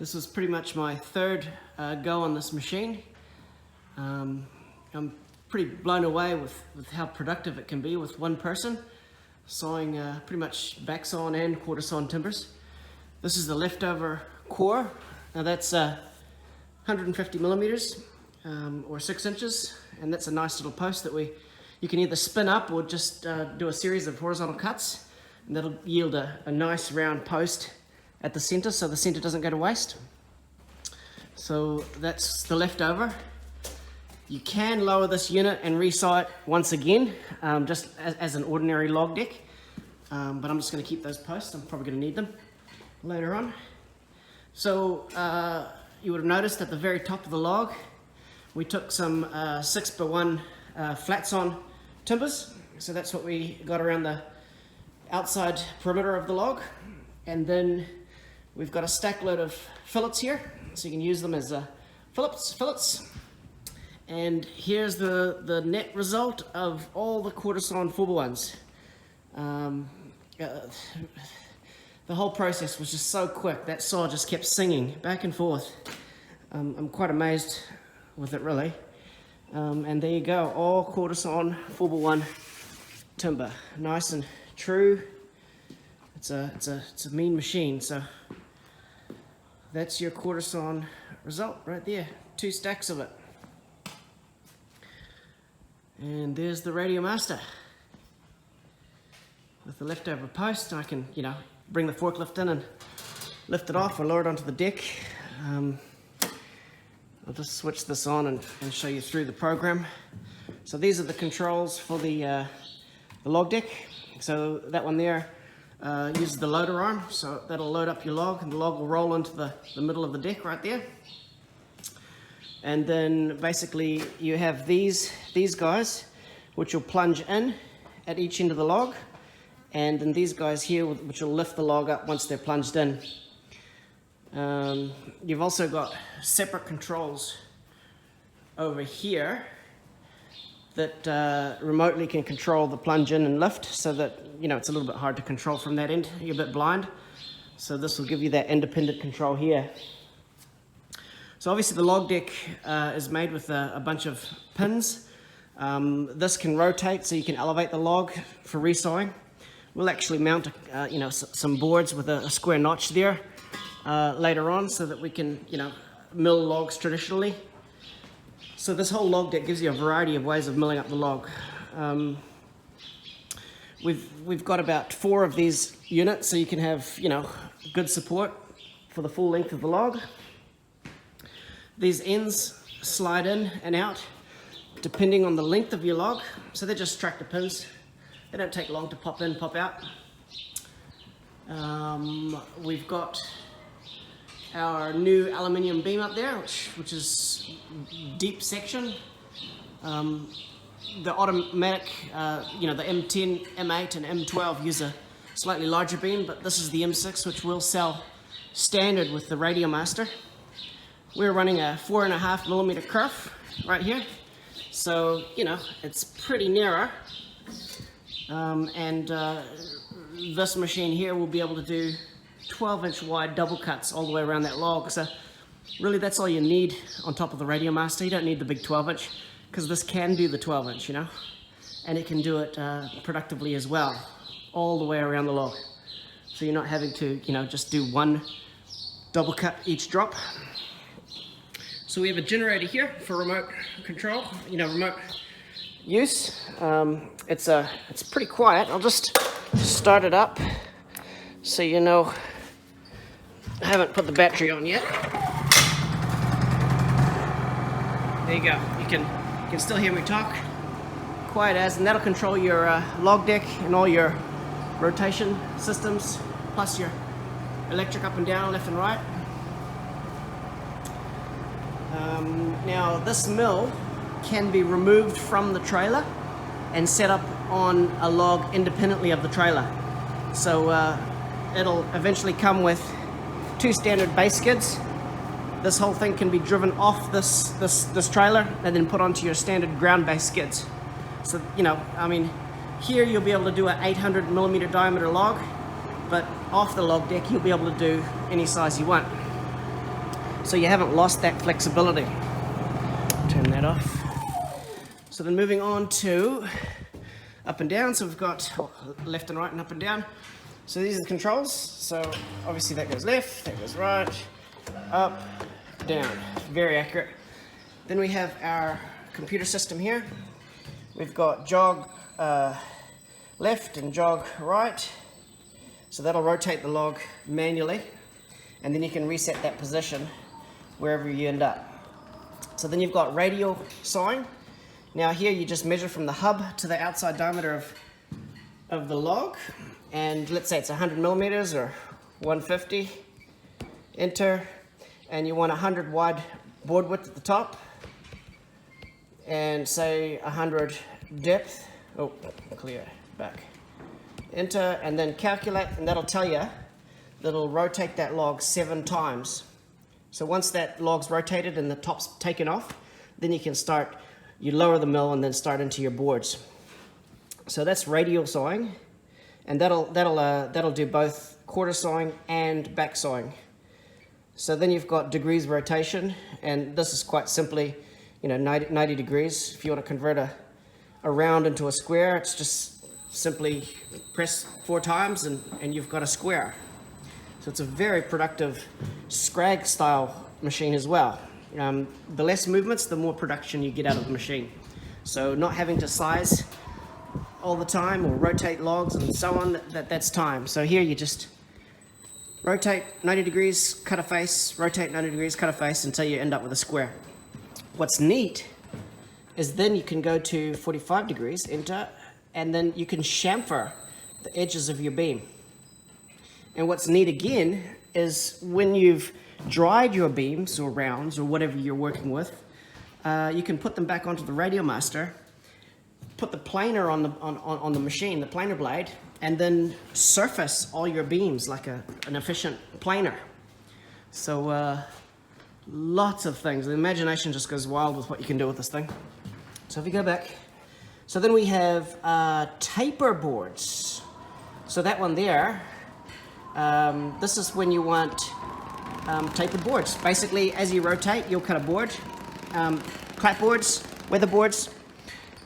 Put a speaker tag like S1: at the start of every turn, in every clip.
S1: This was pretty much my third go on this machine. I'm pretty blown away with how productive it can be with one person, sawing pretty much back sawn and quarter sawn timbers. This is the leftover core. Now that's 150 millimeters or 6 inches, and that's a nice little post that you can either spin up or just do a series of horizontal cuts, and that'll yield a nice round post at the center, so the center doesn't go to waste. So that's the leftover. You can lower this unit and resaw it once again, just as an ordinary log deck, but I'm just going to keep those posts. I'm probably going to need them later on. So you would have noticed at the very top of the log we took some 6x1 flat sawn timbers, so that's what we got around the outside perimeter of the log. And then we've got a stack load of fillets here, so you can use them as fillets. And here's the net result of all the quarter sawn 4x1s. The whole process was just so quick. That saw just kept singing back and forth. I'm quite amazed with it, really. And there you go, all quarter sawn 4x1 timber, nice and true. It's a mean machine. So that's your quarter sawn result right there, 2 stacks of it. And there's the Radial Master with the leftover post. I can, bring the forklift in and lift it off or lower it onto the deck. I'll just switch this on and show you through the program. So these are the controls for the log deck. So that one there uses the loader arm, so that'll load up your log, and the log will roll into the middle of the deck right there. And then basically you have these guys, which will plunge in at each end of the log, and then these guys here, which will lift the log up once they're plunged in. You've also got separate controls over here that remotely can control the plunge in and lift, so that it's a little bit hard to control from that end. You're a bit blind, so this will give you that independent control here. So obviously the log deck is made with a bunch of pins. This can rotate, so you can elevate the log for resawing. We'll actually mount some boards with a square notch there later on, so that we can mill logs traditionally. So this whole log deck gives you a variety of ways of milling up the log. We've got about 4 of these units, so you can have good support for the full length of the log. These ends slide in and out depending on the length of your log, so they're just tractor pins. They don't take long to pop in, pop out. We've got our new aluminium beam up there, which is deep section. The automatic, the M10, M8 and M12 use a slightly larger beam, but this is the M6, which will sell standard with the Radial Master. We're running a 4.5 millimeter kerf right here, so it's pretty narrow. This machine here will be able to do 12-inch wide double cuts all the way around that log. So really that's all you need on top of the Radial Master. You don't need the big 12-inch, because this can do the 12-inch, and it can do it productively as well, all the way around the log. So you're not having to, just do one double cut each drop. So we have a generator here for remote control, remote use. It's pretty quiet. I'll just start it up so I haven't put the battery on yet. There you go. You can still hear me talk. Quiet as, and that'll control your log deck and all your rotation systems, plus your electric up and down, left and right. Now this mill can be removed from the trailer and set up on a log independently of the trailer. So it'll eventually come with 2 standard base skids. This whole thing can be driven off this trailer and then put onto your standard ground base skids. So here you'll be able to do an 800 millimeter diameter log, but off the log deck you'll be able to do any size you want. so you haven't lost that flexibility. Turn that off. So then moving on to up and down, so we've got left and right and up and down. So these are the controls. So obviously that goes left, that goes right, up, down. Very accurate. Then we have our computer system here. We've got jog left and jog right. So that'll rotate the log manually, and then you can reset that position wherever you end up. So then you've got radial sawing. Now here you just measure from the hub to the outside diameter of the log, and let's say it's 100 millimeters or 150. Enter, and you want 100 wide board width at the top, and say 100 depth. Oh, clear back. Enter, and then calculate, and that'll tell you that it'll rotate that log 7 times. So once that log's rotated and the top's taken off, then you can start. You lower the mill and then start into your boards. So that's radial sawing, and that'll do both quarter sawing and back sawing. So then you've got degrees rotation, and this is quite simply, 90 degrees. If you want to convert a round into a square, it's just simply press 4 times and you've got a square. So it's a very productive scrag style machine as well. The less movements, the more production you get out of the machine. So not having to size all the time or rotate logs and so on, that's time. So here you just rotate 90 degrees, cut a face, rotate 90 degrees, cut a face until you end up with a square. What's neat is then you can go to 45 degrees, enter, and then you can chamfer the edges of your beam. And what's neat again is when you've dried your beams or rounds or whatever you're working with, you can put them back onto the Radial Master, put the planer on the machine, the planer blade, and then surface all your beams like an efficient planer. So lots of things. The imagination just goes wild with what you can do with this thing. So if you go back, so then we have taper boards. So that one there, this is when you want tapered boards. Basically, as you rotate, you'll cut a board. Clapboards, weather boards.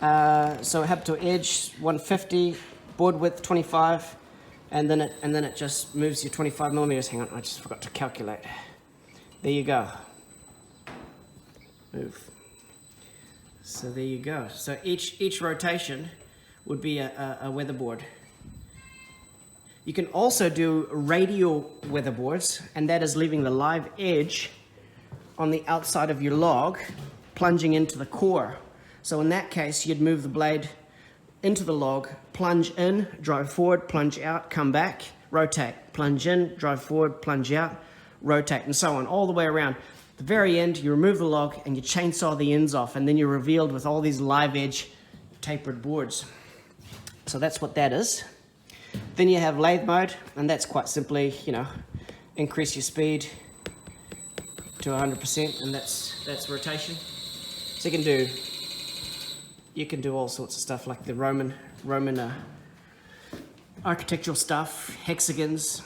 S1: So hub to edge 150, board width 25, and then it just moves you 25 millimeters. Hang on, I just forgot to calculate. There you go. Move. So there you go. So each rotation would be a weatherboard. You can also do radial weatherboards, and that is leaving the live edge on the outside of your log, plunging into the core. So in that case, you'd move the blade into the log, plunge in, drive forward, plunge out, come back, rotate, plunge in, drive forward, plunge out, rotate, and so on, all the way around. At the very end, you remove the log and you chainsaw the ends off, and then you're revealed with all these live edge tapered boards. So that's what that is. Then you have lathe mode, and that's quite simply, increase your speed to 100%, and that's rotation. So you can do all sorts of stuff like the Roman architectural stuff, hexagons.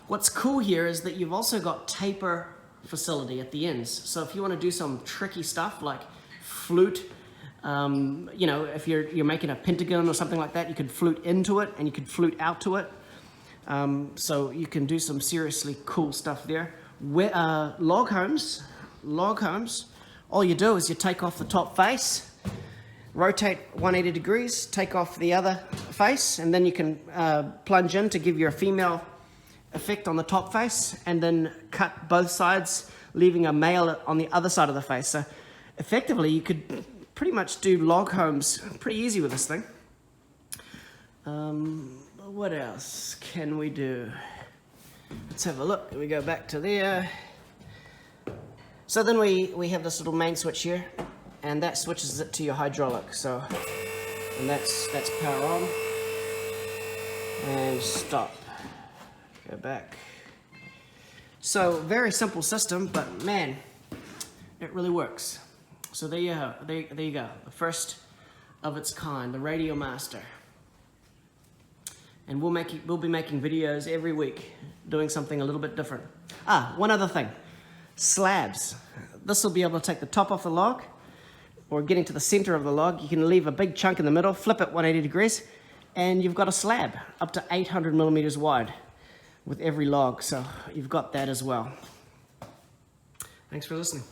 S1: What's cool here is that you've also got taper facility at the ends. So if you want to do some tricky stuff like flute, if you're making a pentagon or something like that, you could flute into it and you could flute out to it. So you can do some seriously cool stuff there. Log homes, all you do is you take off the top face, rotate 180 degrees, take off the other face, and then you can plunge in to give you a female effect on the top face, and then cut both sides, leaving a male on the other side of the face. So effectively, you could pretty much do log homes pretty easy with this thing. What else can we do? Let's have a look. We go back to there. So then we have this little main switch here, and that switches it to your hydraulic. So, and that's power on and stop. Go back. So very simple system, but man, it really works. So there you go. The first of its kind, the Radial Master. And we'll be making videos every week, doing something a little bit different. One other thing. slabs. This will be able to take the top off the log, or getting to the center of the log. You can leave a big chunk in the middle, flip it 180 degrees, and you've got a slab up to 800 millimeters wide with every log. So you've got that as well. Thanks for listening.